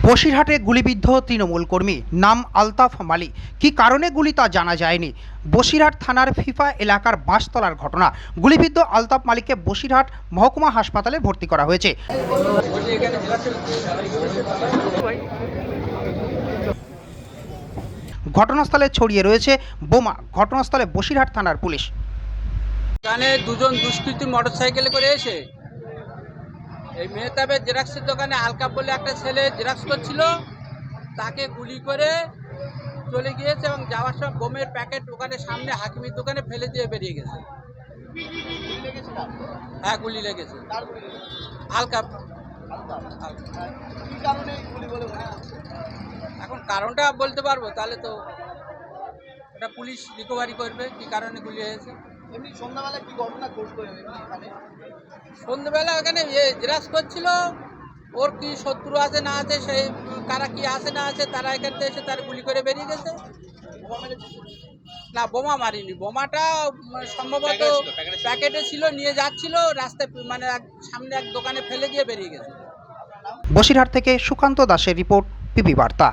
বসিরহাটে গুলিবিদ্ধ তৃণমূল কর্মী, নাম আলতাফ মালিক। কী কারণে গুলি তা জানা যায়নি। বসিরহাট থানার ফিফা এলাকার বাঁশতলার ঘটনা। গুলিবিদ্ধ আলতাফ মালিককে বসিরহাট মহকুমা হাসপাতালে ভর্তি করা হয়েছে। ঘটনাস্থলে ছড়িয়ে রয়েছে বোমা। ঘটনাস্থলে বসিরহাট থানার পুলিশ। এখানে দুজন দুষ্কৃতী মোটরসাইকেলে করে এসে এই মেহতাবের জেরক্সের দোকানে আলকাপ বলে একটা ছেলে জেরক্স করছিল, তাকে গুলি করে চলে গিয়েছে এবং যাওয়ার সময় বোমের প্যাকেট দোকানের সামনে হাকিমের দোকানে ফেলে দিয়ে বেরিয়ে গেছে। হ্যাঁ, গুলি লেগেছে। আলকাপ। এখন কারণটা বলতে পারবো, তাহলে তো এটা পুলিশ রিকভারি করবে কি কারণে গুলি হয়েছে। এমনি সন্ধ্যাবেলা কি ঘটনা ঘটলো এখানে? সন্ধ্যেবেলা এখানে জেরক্স করছিল, ওর কি শত্রু আছে না আছে, সেই কারা কি আছে না আছে, তারা এখান থেকে এসে তার গুলি করে বেরিয়ে গেছে। না, বোমা মারিনি। বোমাটা সম্ভবত প্যাকেটে ছিল, নিয়ে যাচ্ছিল রাস্তায়, মানে সামনে এক দোকানে ফেলে দিয়ে বেরিয়ে গেছে। বসিরহাট থেকে সুকান্ত দাসের রিপোর্ট, পিপি বার্তা।